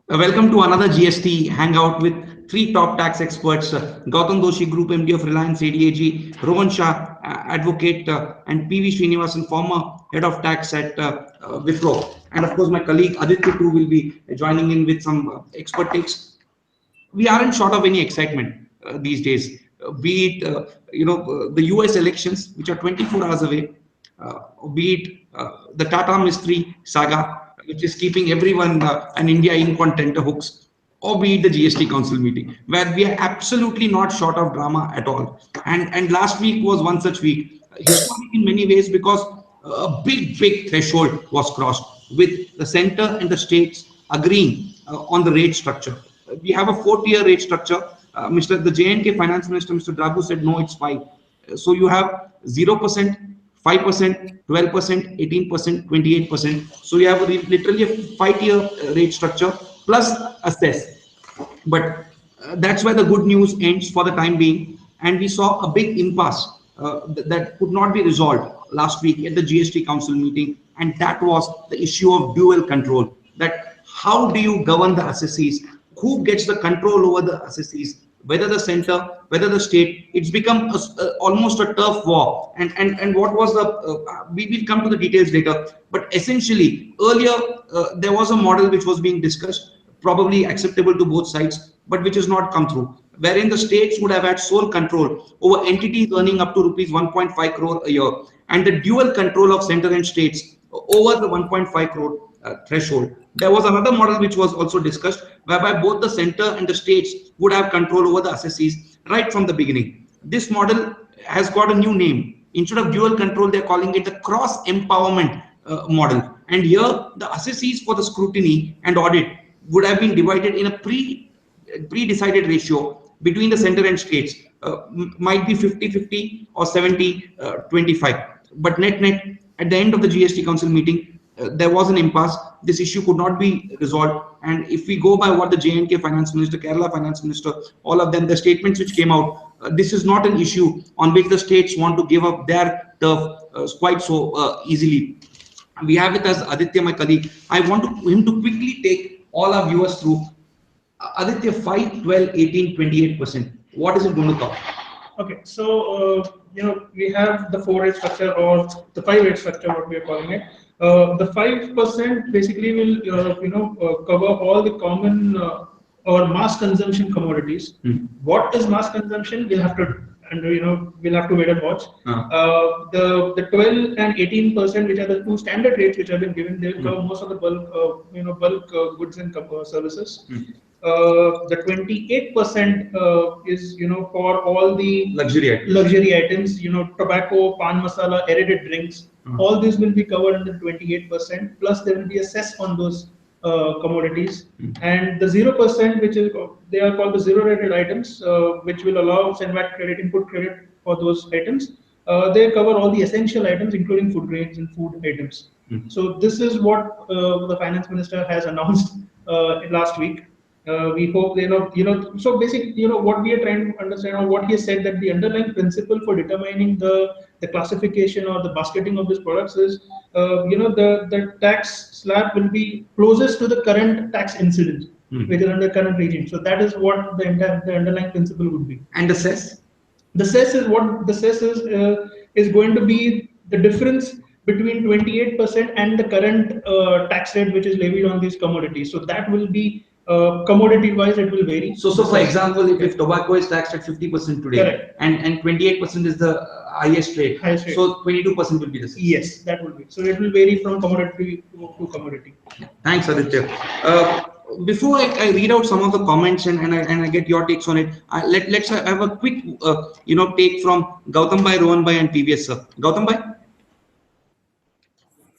Welcome to another GST Hangout with three top tax experts, Gautam Doshi, Group MD of Reliance ADAG, Rohan Shah, Advocate, and PV Srinivasan, former Head of Tax at Wipro. And of course, my colleague Aditya too will be joining in with some expert takes. We aren't short of any excitement these days, be it the US elections, which are 24 hours away, be it the Tata Mystery saga, which is keeping everyone and India in content hooks, or be it the GST Council meeting, where we are absolutely not short of drama at all. And last week was one such week, historic in many ways, because a big threshold was crossed with the center and the states agreeing on the rate structure. We have a 4-tier rate structure. The JNK Finance Minister, Mr. Dragu, said no, it's 5. So you have 0%, 5%, 12%, 18%, 28%. So you have literally a 5-tier rate structure plus assess. But that's where the good news ends for the time being. And we saw a big impasse that could not be resolved last week at the GST Council meeting. And that was the issue of dual control. That how do you govern the assessees? Who gets the control over the assessees? Whether the center, whether the state, it's become almost a turf war. And what was we will come to the details later. But essentially, earlier there was a model which was being discussed, probably acceptable to both sides, but which has not come through, wherein the states would have had sole control over entities earning up to rupees 1.5 crore a year, and the dual control of center and states over the 1.5 crore threshold. There was another model which was also discussed, whereby both the center and the states would have control over the assessees right from the beginning. This model has got a new name. Instead of dual control, they're calling it the cross empowerment model. And here, the assessees for the scrutiny and audit would have been divided in a pre-decided ratio between the center and states. Might be 50-50 or 70-25. But net, at the end of the GST Council meeting, there was an impasse. This issue could not be resolved. And if we go by what the JNK Finance Minister, Kerala Finance Minister, all of them, the statements which came out, this is not an issue on which the states want to give up their turf quite so easily. We have it as Aditya, my colleague. I want him to quickly take all our viewers through. Aditya, 5, 12, 18, 28%. What is it going to cover? Okay, so we have the 4-rate structure or the 5-rate structure, what we are calling it. The 5% basically will cover all the common or mass consumption commodities. What is mass consumption? We'll have to we'll have to wait and watch. The 12 and 18%, which are the two standard rates which have been given, they will cover most of the bulk goods and services. The 28% is for all the luxury items, tobacco, pan masala, aerated drinks. All these will be covered under 28%. Plus there will be a cess on those commodities, and the 0%, which is they are called the zero-rated items, which will allow SENVAT credit, input credit for those items. They cover all the essential items, including food grains and food items. So this is what the finance minister has announced last week. We hope so basically what we are trying to understand, or what he has said, that the underlying principle for determining the classification or the basketing of these products is the tax slab will be closest to the current tax incidence which is under current regime. So that is what the underlying principle would be. And the cess? The cess is what the cess is going to be the difference between 28% and the current tax rate which is levied on these commodities. So that will be commodity wise, it will vary. So for example, if tobacco is taxed at 50% today, correct, and 28% is the highest rate, so 22% will be the same. Yes, that will be. So it will vary from commodity to commodity. Thanks, Aditya. Before I read out some of the comments and I get your takes on it, let's have a quick take from Gautam Bhai, Rohan Bhai, and PVS sir. Gautam Bhai?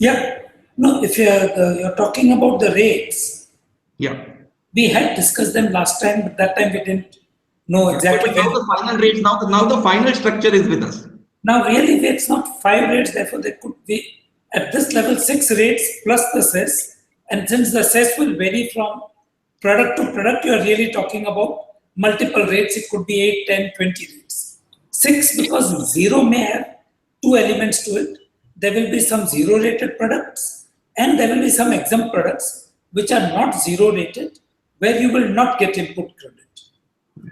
Yeah. No, if you're talking about the rates. Yeah. We had discussed them last time, but that time we didn't know exactly. But now the final rates, now the final structure is with us. Now really it's not 5 rates, therefore there could be at this level 6 rates plus the cess. And since the cess will vary from product to product, you are really talking about multiple rates. It could be 8, 10, 20 rates. 6 because 0 may have 2 elements to it. There will be some 0 rated products and there will be some exempt products which are not 0 rated, where you will not get input credit.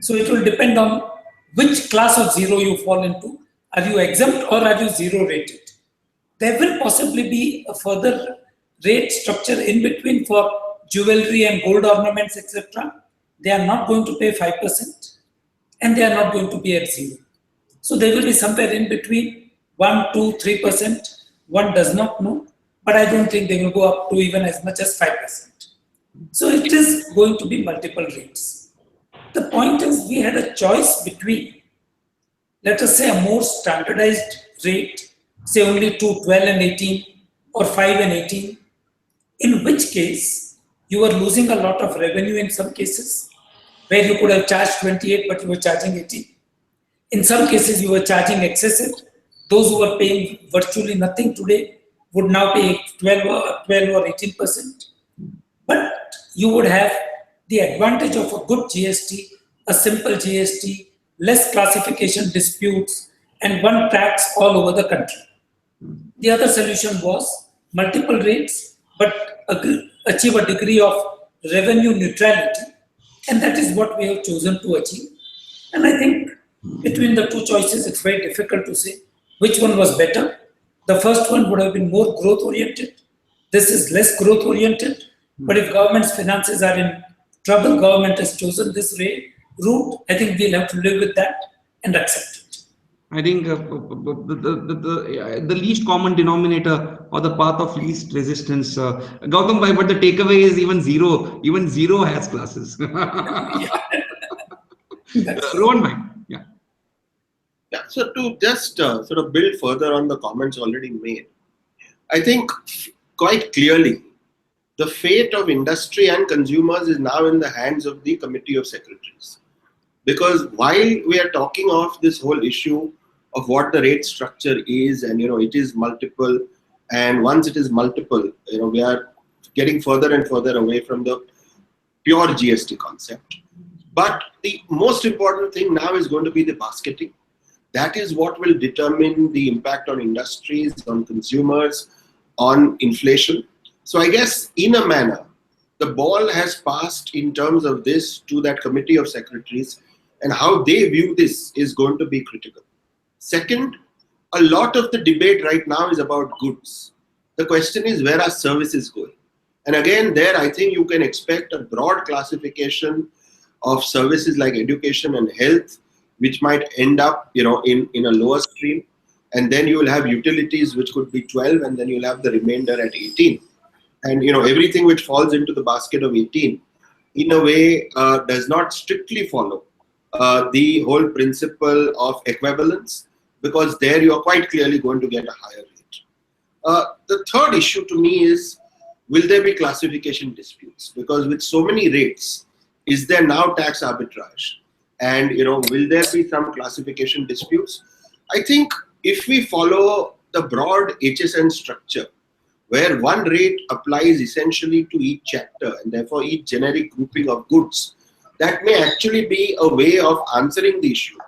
So it will depend on which class of zero you fall into. Are you exempt or are you zero rated? There will possibly be a further rate structure in between for jewelry and gold ornaments, etc. They are not going to pay 5% and they are not going to be at zero. So they will be somewhere in between 1, 2, 3%. One does not know, but I don't think they will go up to even as much as 5%. So it is going to be multiple rates. The point is we had a choice between, let us say, a more standardized rate, say only 2, 12 and 18 or 5 and 18, in which case you are losing a lot of revenue in some cases, where you could have charged 28 but you were charging 18. In some cases you were charging excessive. Those who were paying virtually nothing today would now pay 12 or 18%. But you would have the advantage of a good GST, a simple GST, less classification disputes, and one tax all over the country. The other solution was multiple rates, but achieve a degree of revenue neutrality. And that is what we have chosen to achieve. And I think between the two choices, it's very difficult to say which one was better. The first one would have been more growth oriented. This is less growth oriented. But if government's finances are in trouble, government has chosen this route. I think we'll have to live with that and accept it. I think the least common denominator or the path of least resistance, Gautam bhai, but the takeaway is even zero has classes. Rohan bhai, yeah. Yeah, so to just sort of build further on the comments already made, I think quite clearly the fate of industry and consumers is now in the hands of the Committee of Secretaries. Because while we are talking of this whole issue of what the rate structure is, and it is multiple, and once it is multiple, we are getting further and further away from the pure GST concept. But the most important thing now is going to be the basketing. That is what will determine the impact on industries, on consumers, on inflation. So I guess in a manner, the ball has passed in terms of this to that Committee of Secretaries, and how they view this is going to be critical. Second, a lot of the debate right now is about goods. The question is, where are services going? And again, there I think you can expect a broad classification of services like education and health, which might end up in a lower stream. And then you will have utilities, which could be 12, and then you'll have the remainder at 18. And everything which falls into the basket of 18, in a way, does not strictly follow the whole principle of equivalence, because there you are quite clearly going to get a higher rate. The third issue to me is, will there be classification disputes? Because with so many rates, is there now tax arbitrage? And will there be some classification disputes? I think if we follow the broad HSN structure, where one rate applies essentially to each chapter and therefore each generic grouping of goods, that may actually be a way of answering the issue.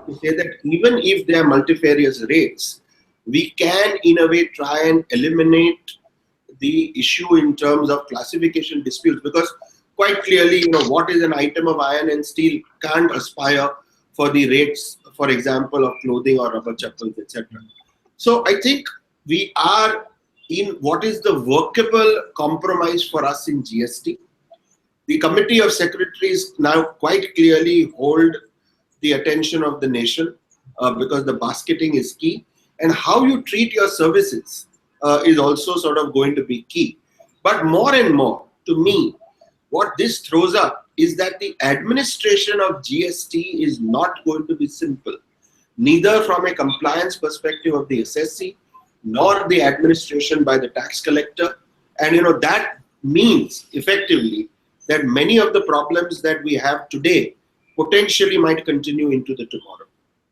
To say that even if there are multifarious rates, we can in a way try and eliminate the issue in terms of classification disputes, because quite clearly, what is an item of iron and steel can't aspire for the rates, for example, of clothing or rubber chappals, etc. So I think we are in what is the workable compromise for us in GST. The Committee of Secretaries now quite clearly hold the attention of the nation because the basketing is key, and how you treat your services is also sort of going to be key. But more and more, to me, what this throws up is that the administration of GST is not going to be simple, neither from a compliance perspective of the SSC, nor the administration by the tax collector. And that means effectively that many of the problems that we have today potentially might continue into the tomorrow.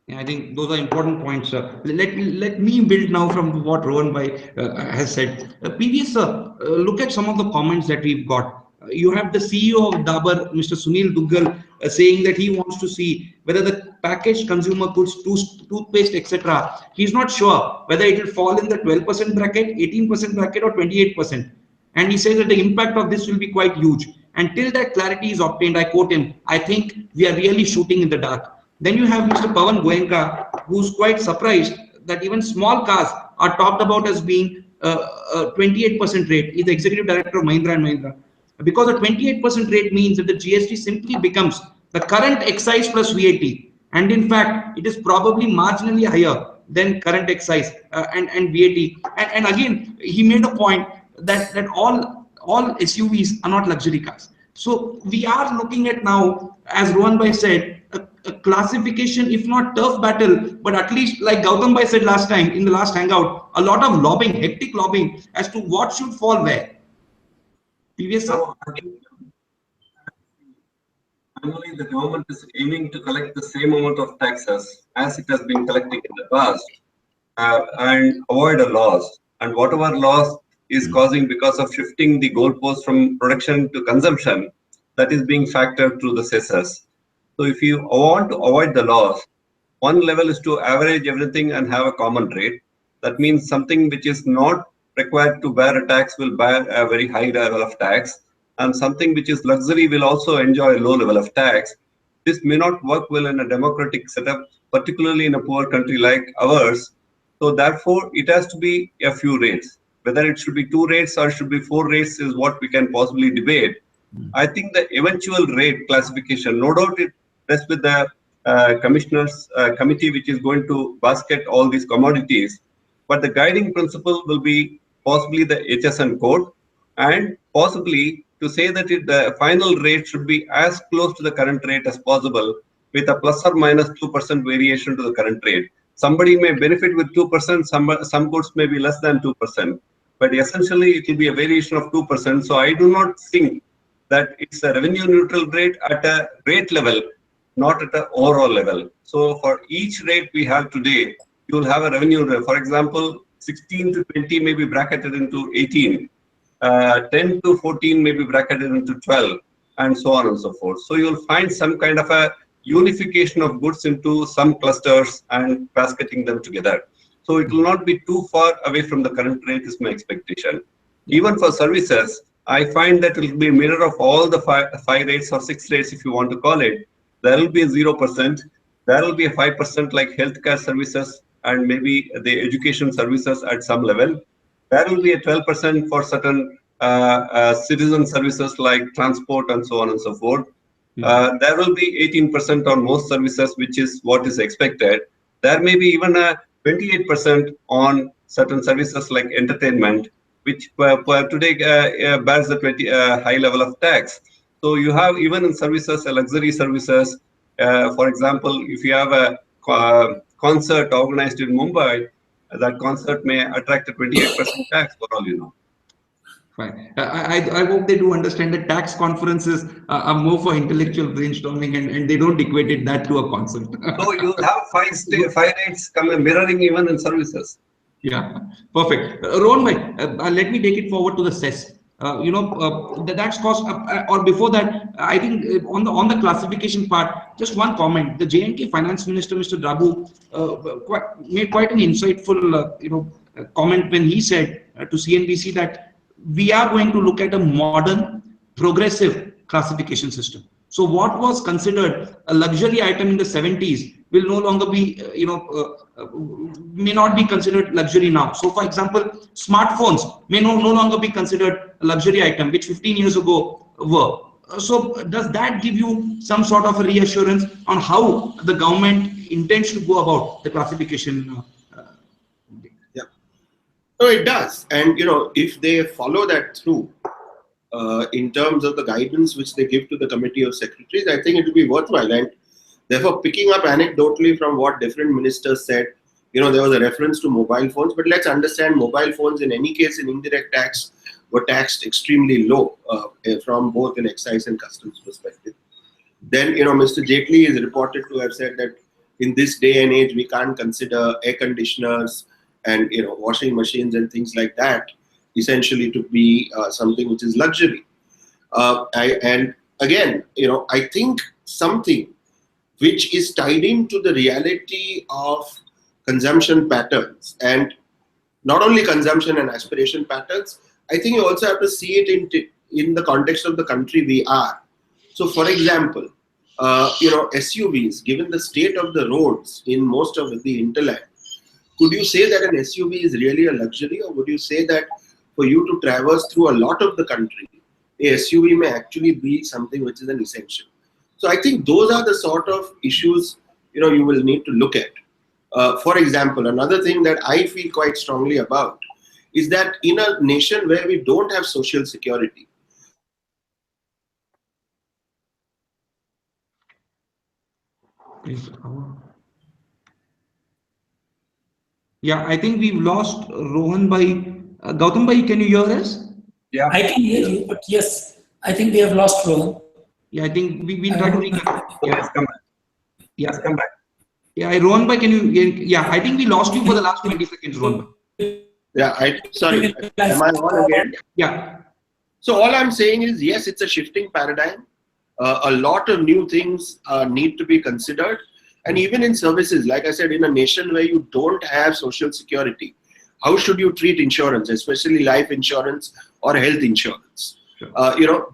Yeah, I think those are important points. Let me build now from what Rohan bhai has said. Look at some of the comments that we've got. You have the CEO of Dabur, Mr. Sunil Duggal, saying that he wants to see whether the packaged consumer goods, toothpaste, etc. He's not sure whether it will fall in the 12% bracket, 18% bracket, or 28%. And he says that the impact of this will be quite huge. Until that clarity is obtained, I quote him, I think we are really shooting in the dark. Then you have Mr. Pawan Goenka, who's quite surprised that even small cars are talked about as being a 28% rate. He's the executive director of Mahindra and Mahindra. Because a 28% rate means that the GST simply becomes the current excise plus VAT. And in fact, it is probably marginally higher than current excise and VAT. And again, he made a point that all SUVs are not luxury cars. So we are looking at now, as Rohan Bhai said, a classification, if not tough battle, but at least like Gautam Bhai said last time in the last hangout, a lot of lobbying, hectic lobbying as to what should fall where. Previous sir? So, I think annually the government is aiming to collect the same amount of taxes as it has been collecting in the past and avoid a loss. And whatever loss is causing because of shifting the goalpost from production to consumption, that is being factored through the cesses. So if you want to avoid the loss, one level is to average everything and have a common rate. That means something which is not required to bear a tax will bear a very high level of tax, and something which is luxury will also enjoy a low level of tax. This may not work well in a democratic setup, particularly in a poor country like ours. So therefore, it has to be a few rates. Whether it should be 2 rates or should be 4 rates is what we can possibly debate. I think the eventual rate classification, no doubt it rests with the commissioners committee which is going to basket all these commodities. But the guiding principle will be possibly the HSN code, and possibly to say that the final rate should be as close to the current rate as possible with a plus or minus 2% variation to the current rate. Somebody may benefit with 2%, some goods may be less than 2%, but essentially it will be a variation of 2%. So I do not think that it's a revenue neutral rate at a rate level, not at an overall level. So for each rate we have today, you will have a revenue rate. For example, 16 to 20 may be bracketed into 18, 10 to 14 may be bracketed into 12, and so on and so forth. So you will find some kind of a unification of goods into some clusters and basketing them together. So it will not be too far away from the current rate is my expectation. Even for services, I find that it will be a mirror of all the five rates or 6 rates if you want to call it. There will be a 0%, there will be a 5% like healthcare services and maybe the education services at some level. There will be a 12% for certain citizen services like transport and so on and so forth. There will be 18% on most services, which is what is expected. There may be even a 28% on certain services like entertainment, which today bears a high level of tax. So you have even in services, luxury services. For example, if you have a concert organized in Mumbai, that concert may attract a 28% tax for all you know. Fine. I hope they do understand that tax conferences are more for intellectual brainstorming and they don't equate it that to a concert. So you'll have five rates coming mirroring even in services. Yeah, perfect. Rohan bhai, let me take it forward to the cess. That's cost. Or before that, I think on the classification part, just one comment. The J&K Finance Minister, Mr. Drabu, made quite an insightful, comment when he said to CNBC that we are going to look at a modern, progressive classification system. So what was considered a luxury item in the 70s will no longer be, may not be considered luxury now. So for example, smartphones may no longer be considered a luxury item, which 15 years ago were. So does that give you some sort of a reassurance on how the government intends to go about the classification? Yeah. No, it does. And, if they follow that through, in terms of the guidance which they give to the committee of secretaries, I think it will be worthwhile. And therefore, picking up anecdotally from what different ministers said, there was a reference to mobile phones, but let's understand mobile phones in any case in indirect tax were taxed extremely low from both an excise and customs perspective. Then, Mr. Jaitley is reported to have said that in this day and age, we can't consider air conditioners and, washing machines and things like that essentially to be something which is luxury. And again, I think something which is tied into the reality of consumption patterns, and not only consumption and aspiration patterns, I think you also have to see it in the context of the country we are. So, for example, SUVs, given the state of the roads in most of the hinterland, could you say that an SUV is really a luxury, or would you say that for you to traverse through a lot of the country, a SUV may actually be something which is an essential? So I think those are the sort of issues you will need to look at. For example, another thing that I feel quite strongly about is that in a nation where we don't have social security, Yeah, I think we've lost Rohan bhai. Gautam bhai, can you hear us? Yeah. I can hear you, but yes, I think we have lost Rohan. Yeah, I think we'll try to reconnect. Let's Yeah, come back. Let's yeah, come back. yeah. Rohan bhai, can you? Yeah, I think we lost you for the last 20 seconds, Rohan bhai. sorry, am I on again? Yeah, So all I'm saying is, yes, it's a shifting paradigm. A lot of new things need to be considered. And even in services, like I said, in a nation where you don't have social security, how should you treat insurance, especially life insurance or health insurance?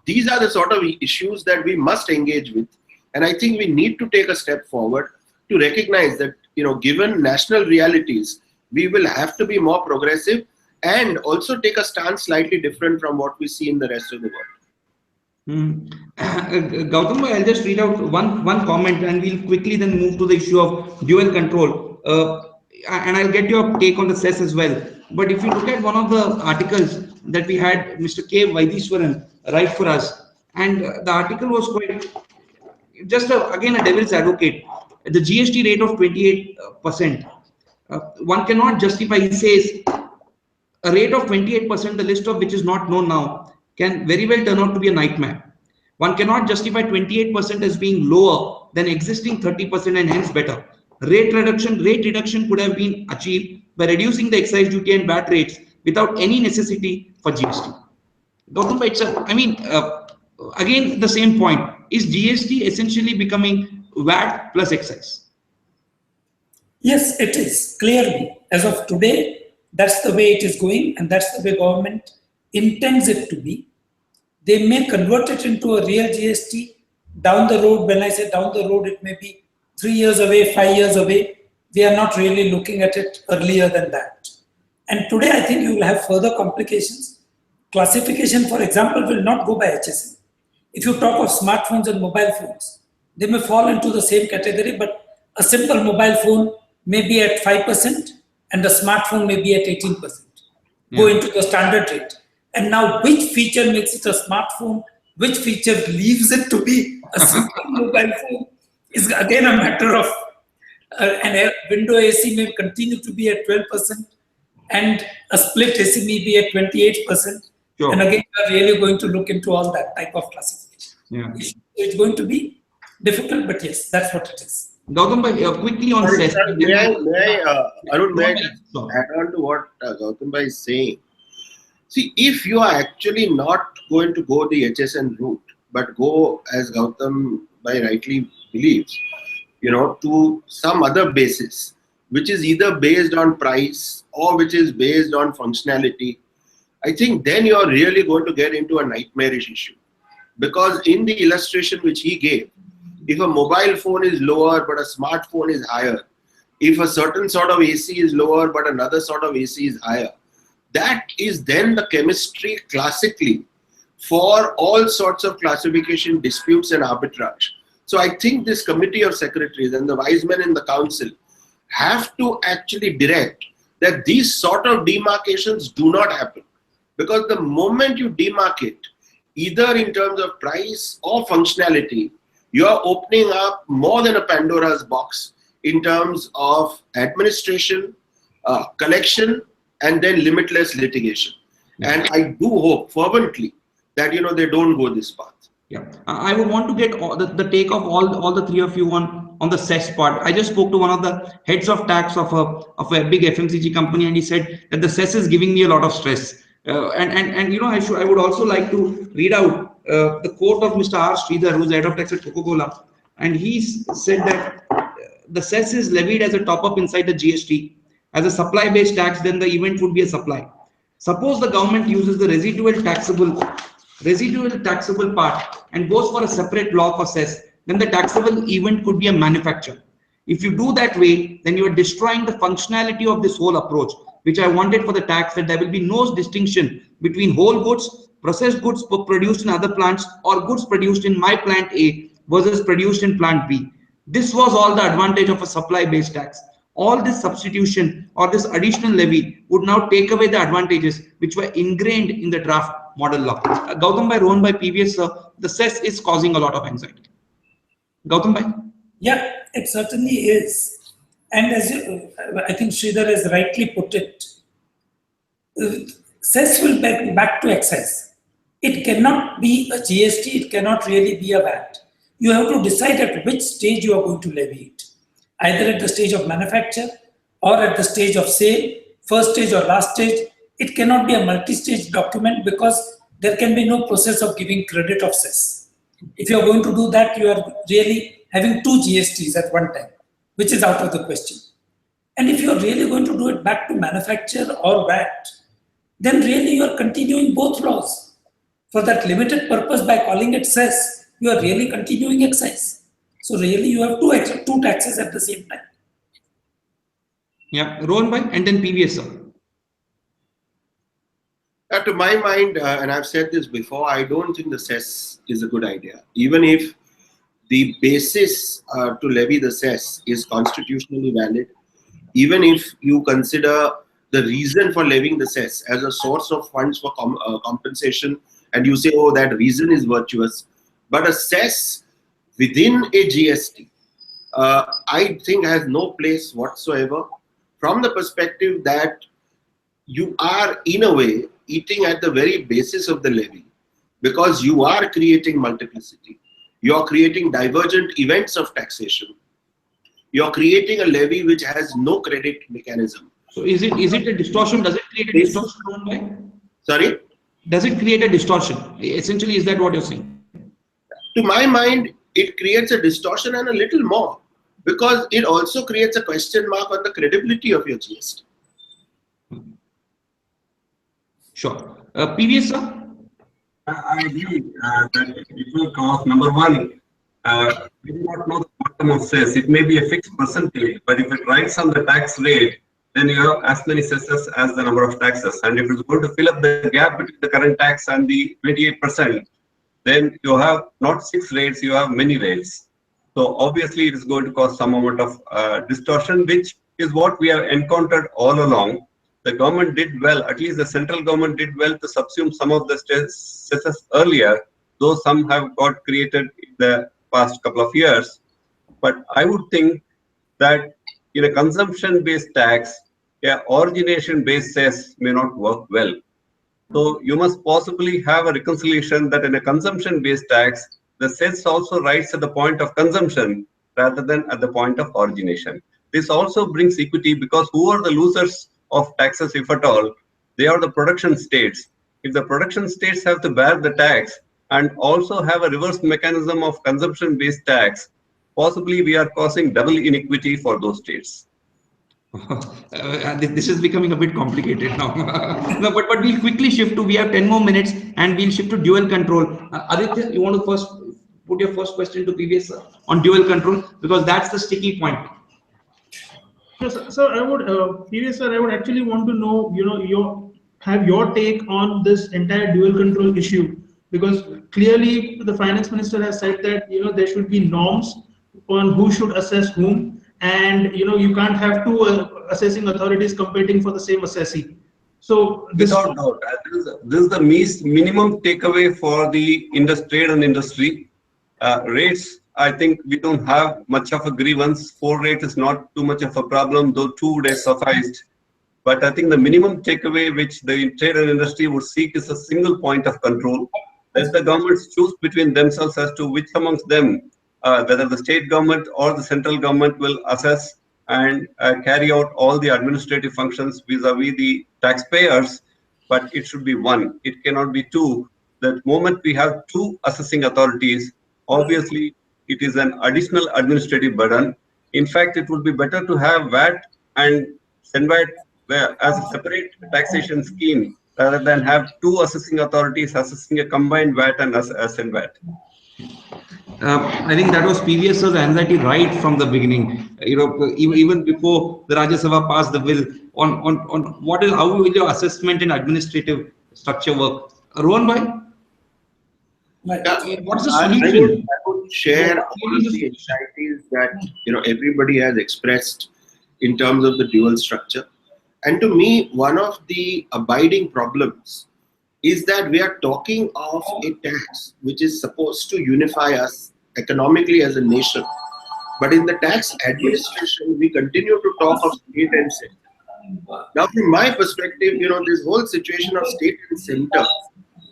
These are the sort of issues that we must engage with. And I think we need to take a step forward to recognize that, given national realities, we will have to be more progressive and also take a stance slightly different from what we see in the rest of the world. Gautam bhai, I'll just read out one comment and we'll quickly then move to the issue of dual control. And I'll get your take on the cess as well. But if you look at one of the articles that we had Mr. K. Vaidiswaran write for us, and the article was quite just again a devil's advocate. The GST rate of 28%. One cannot justify, he says, a rate of 28%, the list of which is not known now, can very well turn out to be a nightmare. One cannot justify 28% as being lower than existing 30% and hence better. Rate reduction could have been achieved by reducing the excise duty and VAT rates without any necessity for GST. Gautam bhai, again the same point. Is GST essentially becoming VAT plus excise? Yes, it is clearly. As of today, that's the way it is going, and that's the way government intends it to be. They may convert it into a real GST down the road. When I say down the road, it may be 3 years away, 5 years away. We are not really looking at it earlier than that. And today, I think you will have further complications. Classification, for example, will not go by HSM. If you talk of smartphones and mobile phones, they may fall into the same category, but a simple mobile phone may be at 5% and a smartphone may be at 18%. Go into the standard rate. And now which feature makes it a smartphone, which feature leaves it to be a simple mobile phone is again a matter of an window AC may continue to be at 12% and a split AC may be at 28%. Sure. And again, we are really going to look into all that type of classification. Yeah. It's going to be difficult, but yes, that's what it is. Gautam bhai, quickly on cess. May I add on to what Gautam bhai is saying? See, if you are actually not going to go the HSN route, but go, as Gautam bhai rightly believes, to some other basis, which is either based on price or which is based on functionality, I think then you are really going to get into a nightmarish issue. Because in the illustration which he gave, if a mobile phone is lower but a smartphone is higher, if a certain sort of AC is lower but another sort of AC is higher, that is then the chemistry classically for all sorts of classification disputes and arbitrage. So I think this committee of secretaries and the wise men in the council have to actually direct that these sort of demarcations do not happen. Because the moment you demarcate, either in terms of price or functionality, you are opening up more than a Pandora's box in terms of administration, collection, and then limitless litigation. And I do hope fervently that they don't go this path. Yeah, I would want to get the take of all the three of you on the cess part. I just spoke to one of the heads of tax of a big FMCG company, and he said that the cess is giving me a lot of stress. I would also like to read out the quote of Mr. R. Sridhar, who's head of tax at Coca-Cola, and he said that the cess is levied as a top-up inside the GST as a supply-based tax. Then the event would be a supply. Suppose the government uses the residual taxable residual taxable part and goes for a separate law for cess, then the taxable event could be a manufacture. If you do that way, then you are destroying the functionality of this whole approach, which I wanted for the tax, that there will be no distinction between whole goods, processed goods produced in other plants, or goods produced in my plant A versus produced in plant B. This was all the advantage of a supply-based tax. All this substitution or this additional levy would now take away the advantages which were ingrained in the draft model law. Gautam by Rohan by previous, the cess is causing a lot of anxiety. Gautam by? Yeah, it certainly is. And as I think Sridhar has rightly put it, cess will back to excise. It cannot be a GST, it cannot really be a VAT. You have to decide at which stage you are going to levy it. Either at the stage of manufacture or at the stage of sale, first stage or last stage. It cannot be a multi-stage document because there can be no process of giving credit of cess. If you are going to do that, you are really having two GSTs at one time, which is out of the question. And if you are really going to do it back to manufacture or VAT, then really you are continuing both laws. For that limited purpose, by calling it cess, you are really continuing excise. So really you have two taxes at the same time. Yeah, Rohan bhai, and then previous sir. To my mind, and I've said this before, I don't think the cess is a good idea. Even if the basis to levy the cess is constitutionally valid, even if you consider the reason for levying the cess as a source of funds for compensation, and you say, oh, that reason is virtuous, but a cess within a GST, I think has no place whatsoever from the perspective that you are, in a way, eating at the very basis of the levy, because you are creating multiplicity. You are creating divergent events of taxation. You are creating a levy which has no credit mechanism. So is it a distortion? Does it create a distortion, Rohan bhai? Sorry? Does it create a distortion? Essentially, is that what you're saying? To my mind, it creates a distortion and a little more, because it also creates a question mark on the credibility of your GST. Sure. Previous sir? I agree that it will cause, number one, we do not know the quantum of cess. It may be a fixed percentage, but if it writes on the tax rate, then you have as many cesses as the number of taxes. And if it's going to fill up the gap between the current tax and the 28%, then you have not 6 rates, you have many rates. So obviously it is going to cause some amount of distortion, which is what we have encountered all along. The government did well, at least the central government did well to subsume some of the cesses earlier, though some have got created in the past couple of years. But I would think that in a consumption-based tax, origination-based cess may not work well. So you must possibly have a reconciliation that in a consumption-based tax, the cess also writes at the point of consumption rather than at the point of origination. This also brings equity, because who are the losers of taxes, if at all? They are the production states. If the production states have to bear the tax and also have a reverse mechanism of consumption-based tax, possibly we are causing double inequity for those states. This is becoming a bit complicated now. No, but we'll quickly shift to, we have 10 more minutes and we'll shift to dual control. Aditya, you want to first put your first question to previous on dual control, because that's the sticky point. So I would, previous sir, I would actually want to know, your take on this entire dual control issue, because clearly the finance minister has said that there should be norms on who should assess whom, and you can't have two assessing authorities competing for the same assessee. So without doubt, this is the minimum takeaway for the trade and industry. Rates, I think we don't have much of a grievance. 4 rate is not too much of a problem, though 2 would have sufficed. But I think the minimum takeaway which the trade and industry would seek is a single point of control. Let the governments choose between themselves as to which amongst them, whether the state government or the central government will assess and carry out all the administrative functions vis-a-vis the taxpayers, but it should be one. It cannot be two. The moment we have 2 assessing authorities, obviously it is an additional administrative burden. In fact, it would be better to have VAT and SENVAT as a separate taxation scheme rather than have two assessing authorities assessing a combined VAT and ascent VAT. I think that was PVS's anxiety right from the beginning. Even before the Rajya Sabha passed the bill on what is how will your assessment and administrative structure work. Rohan bhai, Right. what's the I solution? would share all of the anxieties that everybody has expressed in terms of the dual structure. And to me, one of the abiding problems is that we are talking of a tax which is supposed to unify us economically as a nation. But in the tax administration, we continue to talk of state and center. Now, from my perspective, this whole situation of state and center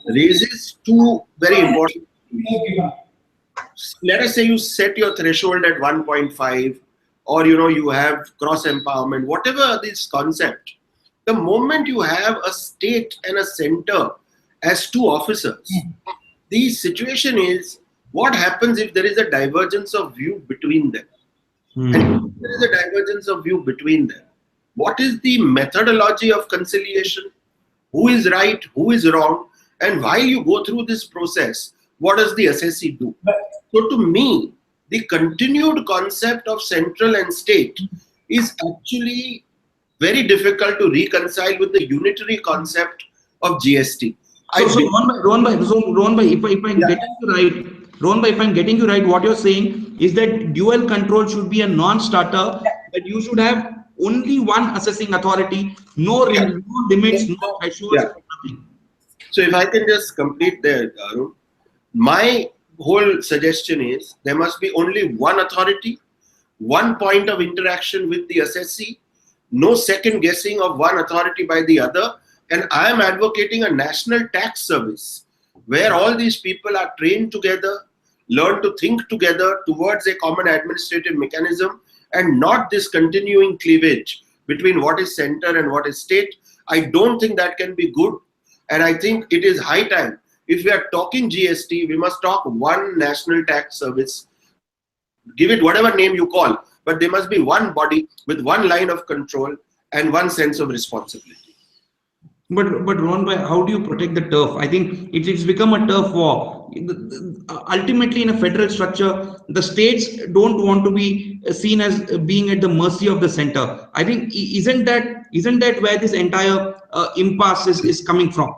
raises two very important issues. Let us say you set your threshold at 1.5, or you have cross empowerment, whatever this concept. The moment you have a state and a center as two officers, the situation is what happens if there is a divergence of view between them. And if there is a divergence of view between them, what is the methodology of conciliation? Who is right, who is wrong? And while you go through this process, what does the assessee do? So to me, the continued concept of central and state is actually very difficult to reconcile with the unitary concept of GST. Rohan bhai, if I'm getting you right, Rohan bhai, if I'm getting you right, what you're saying is that dual control should be a non-starter, that you should have only one assessing authority, no limits, no thresholds, nothing. So if I can just complete there, Arun, my whole suggestion is there must be only one authority, one point of interaction with the assessee, no second guessing of one authority by the other. And I am advocating a national tax service where all these people are trained together, learn to think together towards a common administrative mechanism, and not this continuing cleavage between what is center and what is state. I don't think that can be good. And I think it is high time. If we are talking GST, we must talk one national tax service. Give it whatever name you call, but there must be one body with one line of control and one sense of responsibility. But Rohan bhai, how do you protect the turf? I think it's become a turf war. Ultimately, in a federal structure, the states don't want to be seen as being at the mercy of the center. I think isn't that where this entire impasse is coming from?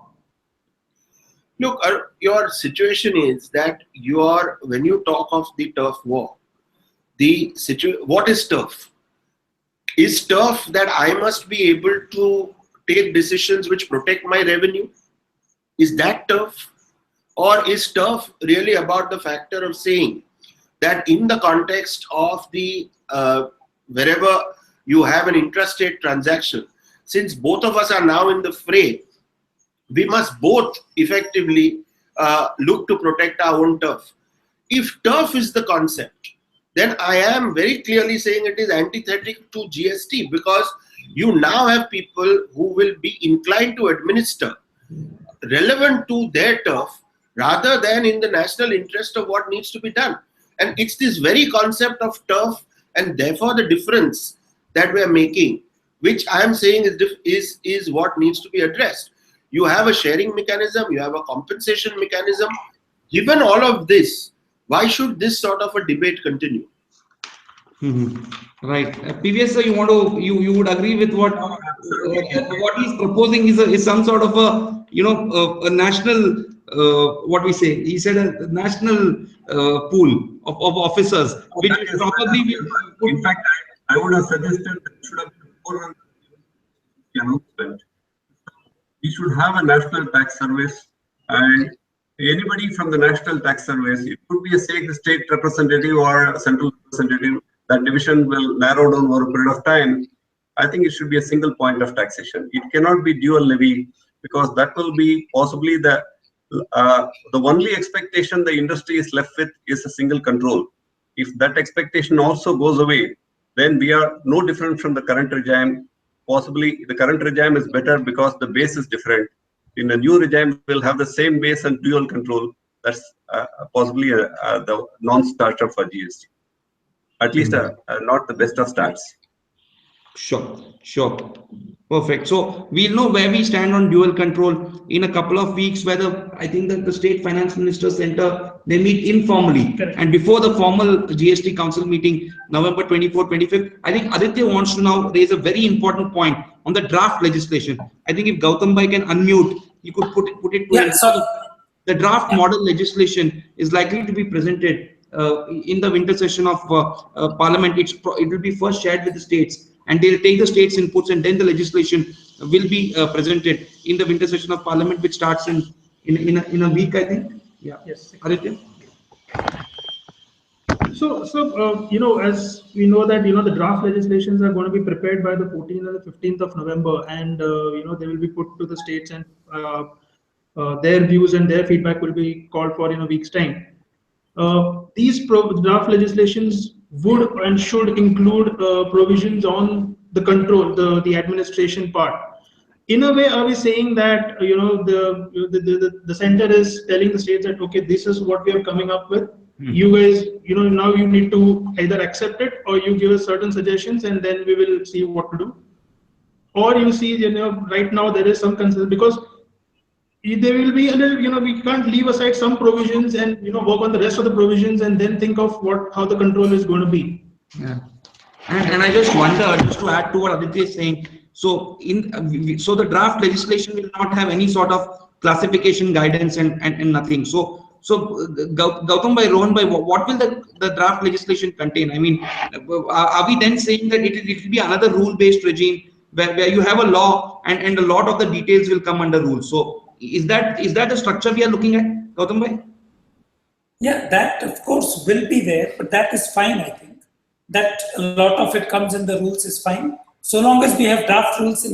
Look, your situation is that when you talk of the turf war, what is turf? Is turf that I must be able to take decisions which protect my revenue? Is that turf? Or is turf really about the factor of saying that in the context of the wherever you have an intrastate transaction, since both of us are now in the fray, we must both effectively look to protect our own turf. If turf is the concept, then I am very clearly saying it is antithetic to GST, because you now have people who will be inclined to administer relevant to their turf rather than in the national interest of what needs to be done. And it's this very concept of turf and therefore the difference that we are making, which I am saying is what needs to be addressed. You have a sharing mechanism, you have a compensation mechanism. Given all of this, why should this sort of a debate continue? Right. PVS, sir, you would agree with what he's proposing is some sort of a national what we say. He said a national pool of officers, which probably will. In fact, I would have suggested that it should have been more announcement. We should have a national tax service, and anybody from the national tax service, it could be a state representative or a central representative. That division will narrow down over a period of time. I think it should be a single point of taxation. It cannot be dual levy, because that will be possibly the only expectation the industry is left with is a single control. If that expectation also goes away, then we are no different from the current regime. Possibly the current regime is better because the base is different. In the new regime, we'll have the same base and dual control. That's possibly the non-starter for GST. At least not the best of starts. Sure. Perfect. So we'll know where we stand on dual control in a couple of weeks, whether I think that the State Finance Minister Center, they meet informally. Correct. And before the formal GST Council meeting, November 24th, 25th, I think Aditya wants to now raise a very important point on the draft legislation. I think if Gautam Bhai can unmute, he could put it to Yeah, a, sorry. the draft model legislation is likely to be presented in the winter session of Parliament. It will be first shared with the states, and they'll take the states' inputs, and then the legislation will be presented in the winter session of Parliament, which starts in a week, I think. Yeah. Yes. Aditya? As we know that, the draft legislations are going to be prepared by the 14th and the 15th of November, and, they will be put to the states, and their views and their feedback will be called for in a week's time. These draft legislations would and should include provisions on the control, the administration part. In a way, are we saying that the center is telling the states that, okay, this is what we are coming up with. You guys, now you need to either accept it or you give us certain suggestions, and then we will see what to do. Or you see, right now there is some concern because there will be a little, we can't leave aside some provisions and work on the rest of the provisions and then think of how the control is going to be. Yeah. And I just wonder, just to add to what Aditya is saying, so the draft legislation will not have any sort of classification guidance and nothing. So Gautam Bhai, Rohan Bhai, what will the draft legislation contain? I mean, are we then saying that it will be another rule-based regime where you have a law and a lot of the details will come under rules? So is that the structure we are looking at, Gautam Bhai? Yeah, that of course will be there, but that is fine, I think. That a lot of it comes in the rules is fine, so long as we have draft rules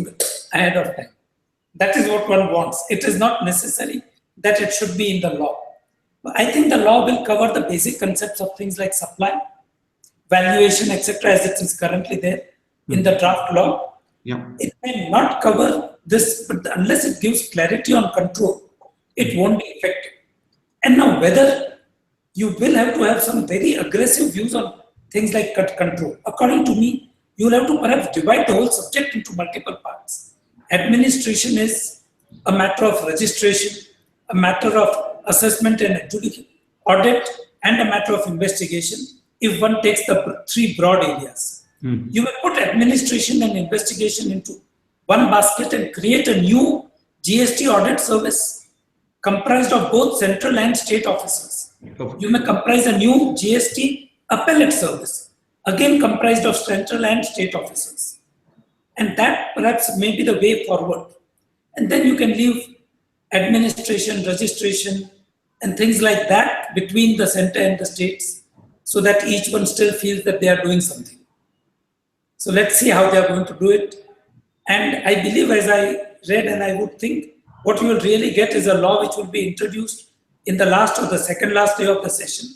ahead of time. That is what one wants. It is not necessary that it should be in the law. I think the law will cover the basic concepts of things like supply, valuation, etc., as it is currently there in the draft law. Yeah. It may not cover this, but unless it gives clarity on control, it won't be effective. And now, whether you will have to have some very aggressive views on things like cut control. According to me, you will have to perhaps divide the whole subject into multiple parts. Administration is a matter of registration, a matter of assessment and adjudication, audit, and a matter of investigation if one takes the three broad areas. You will put administration and investigation into one basket and create a new GST audit service comprised of both central and state officers. You may comprise a new GST appellate service, again comprised of central and state officers. And that perhaps may be the way forward. And then you can leave administration, registration, and things like that between the center and the states so that each one still feels that they are doing something. So let's see how they are going to do it. And I believe, as I read, and I would think, what you will really get is a law which will be introduced in the last or the second last day of the session,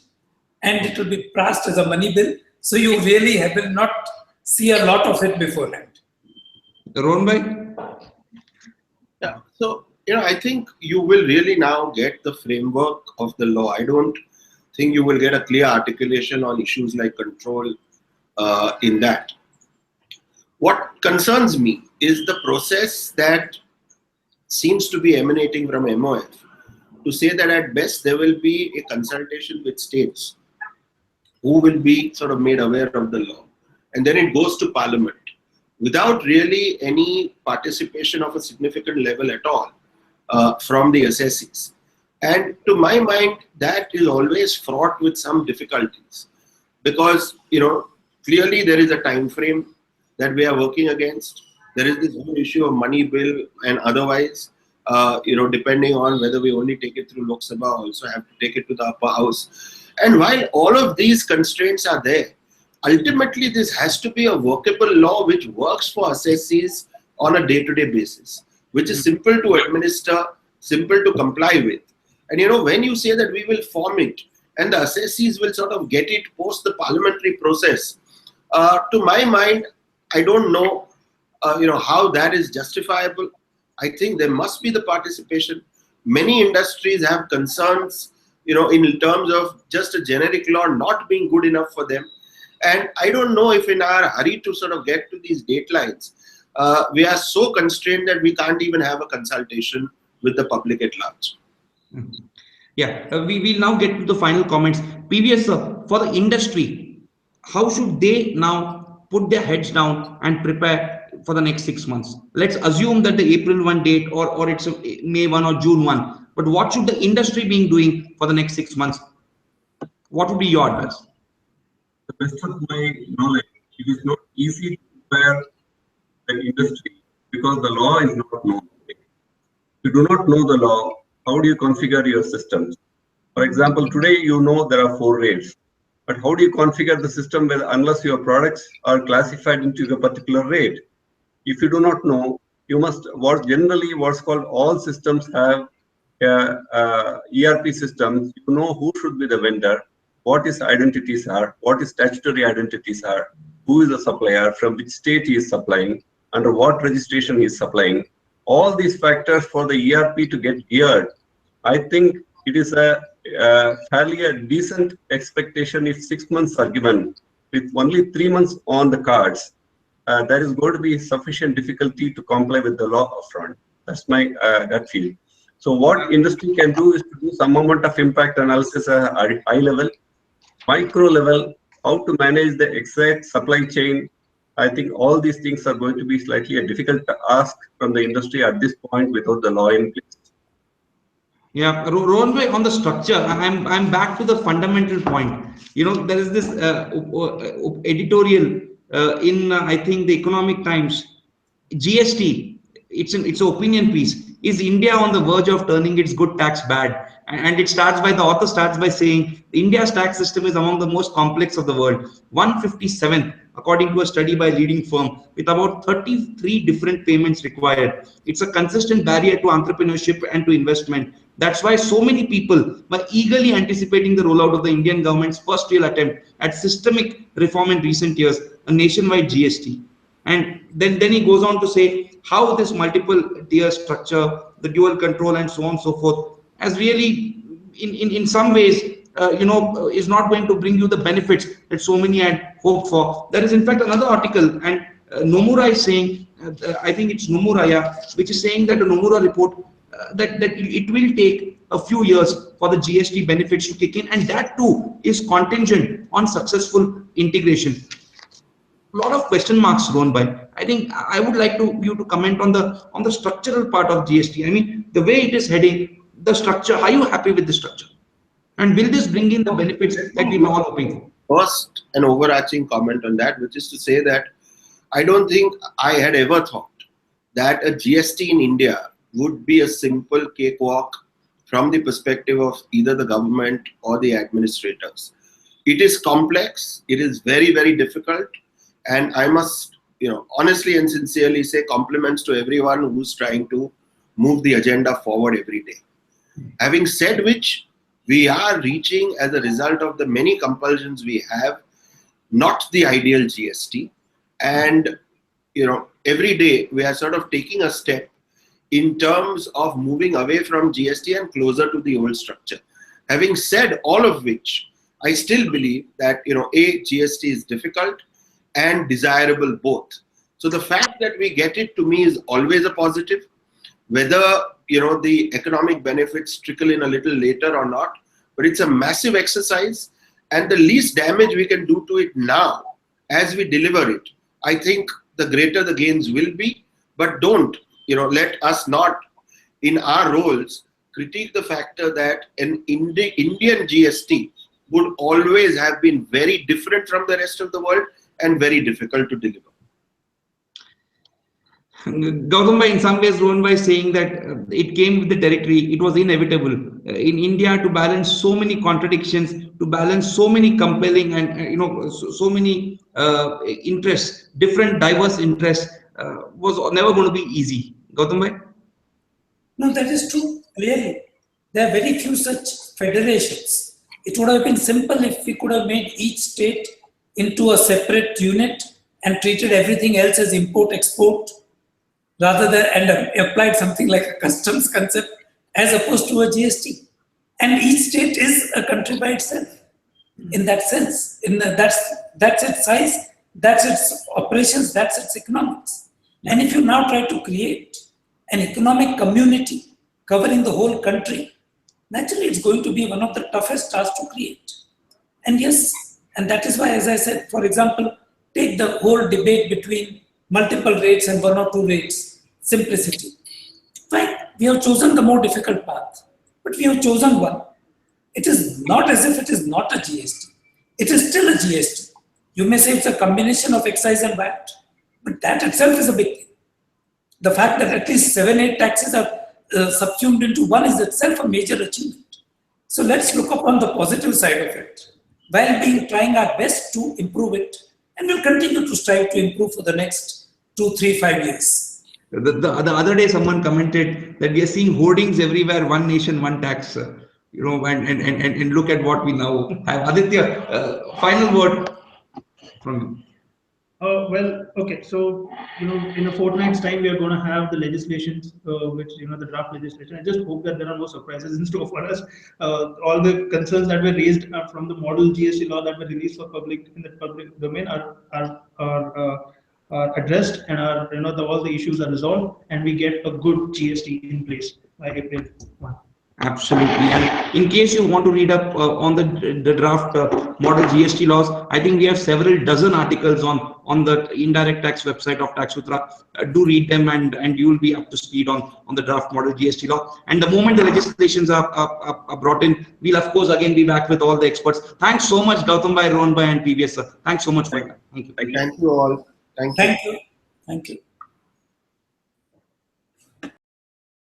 and it will be passed as a money bill. So you really will not see a lot of it beforehand. Rohan Bhai? Yeah. So, I think you will really now get the framework of the law. I don't think you will get a clear articulation on issues like control in that. What concerns me is the process that seems to be emanating from MOF to say that at best there will be a consultation with states who will be sort of made aware of the law. And then it goes to Parliament without really any participation of a significant level at all from the assessees. And to my mind, that is always fraught with some difficulties because, clearly there is a time frame that we are working against. There is this whole issue of money bill and otherwise, depending on whether we only take it through Lok Sabha, also have to take it to the upper house. And while all of these constraints are there, ultimately this has to be a workable law which works for assessees on a day-to-day basis, which is simple to administer, simple to comply with. And when you say that we will form it and the assessees will sort of get it post the parliamentary process, to my mind, I don't know, how that is justifiable. I think there must be the participation. Many industries have concerns, in terms of just a generic law not being good enough for them. And I don't know if in our hurry to sort of get to these deadlines, we are so constrained that we can't even have a consultation with the public at large. Yeah, we will now get to the final comments. Previous for the industry, how should they now put their heads down and prepare for the next 6 months? Let's assume that the April 1 date or it's a May 1 or June 1. But what should the industry be doing for the next 6 months? What would be your advice? The best of my knowledge, it is not easy to prepare an industry because the law is not known. If you do not know the law, how do you configure your systems? For example, today you know there are 4 rates, but how do you configure the system unless your products are classified into a particular rate? If you do not know, you must generally what's called all systems have ERP systems. You know who should be the vendor, what his identities are, what his statutory identities are, who is the supplier, from which state he is supplying, under what registration he is supplying. All these factors for the ERP to get geared, I think it is a fairly a decent expectation if 6 months are given with only 3 months on the cards. There is going to be sufficient difficulty to comply with the law upfront. That's my gut feel. So what industry can do is to do some amount of impact analysis at high level, micro level, how to manage the exact supply chain. I think all these things are going to be slightly a difficult ask from the industry at this point without the law in place. Yeah, Rohan bhai, on the structure, I'm back to the fundamental point. You know, there is this editorial in I think the Economic Times. GST, it's an opinion piece. Is India on the verge of turning its good tax bad? And the author starts by saying India's tax system is among the most complex of the world. 157, according to a study by a leading firm, with about 33 different payments required. It's a consistent barrier to entrepreneurship and to investment. That's why so many people were eagerly anticipating the rollout of the Indian government's first real attempt at systemic reform in recent years, a nationwide GST. And then he goes on to say how this multiple tier structure, the dual control, and so on and so forth, has really, in some ways, is not going to bring you the benefits that so many had hoped for. There is, in fact, another article, and Nomura is saying, I think it's Nomura, yeah, which is saying that the Nomura report that it will take a few years for the GST benefits to kick in, and that too is contingent on successful integration. Lot of question marks thrown by. I think I would like you to comment on the structural part of GST. I mean, the way it is heading, the structure. Are you happy with the structure? And will this bring in the benefits that we were all hoping for? First, an overarching comment on that, which is to say that I don't think I had ever thought that a GST in India would be a simple cakewalk from the perspective of either the government or the administrators. It is complex. It is very, very difficult. And I must, honestly and sincerely say compliments to everyone who's trying to move the agenda forward every day. Having said which, we are reaching, as a result of the many compulsions we have, not the ideal GST. And, every day we are sort of taking a step in terms of moving away from GST and closer to the old structure. Having said all of which, I still believe that, GST is difficult and desirable both. So the fact that we get it, to me, is always a positive. Whether the economic benefits trickle in a little later or not, but it's a massive exercise, and the least damage we can do to it now as we deliver it, I think the greater the gains will be. But don't let us not, in our roles, critique the factor that an Indian GST would always have been very different from the rest of the world and very difficult to deliver. Gautam, in some ways, Rohan by saying that it came with the territory, it was inevitable. In India, to balance so many contradictions, to balance so many compelling and so many interests, different diverse interests, was never going to be easy. Gautam? No, that is true. Clearly, there are very few such federations. It would have been simple if we could have made each state into a separate unit and treated everything else as import-export, rather than and applied something like a customs concept as opposed to a GST. And each state is a country by itself. In that sense, that's That's its size, that's its operations, that's its economics. And if you now try to create an economic community covering the whole country, naturally it's going to be one of the toughest tasks to create. And yes, and that is why, as I said, for example, take the whole debate between multiple rates and one or two rates, simplicity. Fine, we have chosen the more difficult path, but we have chosen one. It is not as if it is not a GST. It is still a GST. You may say it's a combination of excise and VAT, but that itself is a big thing. The fact that at least 7-8 taxes are subsumed into one is itself a major achievement. So let's look upon the positive side of it, while trying our best to improve it, and we'll continue to strive to improve for the next 2, 3, 5 years. The other day, someone commented that we are seeing hoardings everywhere, one nation, one tax. And look at what we now have. Aditya, final word from you. Well, okay. So, in a fortnight's time, we are going to have the legislations, the draft legislation. I just hope that there are no surprises in store for us. All the concerns that were raised from the model GST law that were released for in the public domain are addressed, and all the issues are resolved, and we get a good GST in place by April 1. Absolutely. And in case you want to read up on the draft model GST laws, I think we have several dozen articles on the indirect tax website of Taxsutra. Do read them, and you will be up to speed on the draft model GST law. And the moment the legislations are brought in, we'll of course again be back with all the experts. Thanks so much, Gautam bhai, Rohan bhai, and PVS sir. Thanks so much for that. Thank you. Thank you all. Thank you. Thank you. Thank you.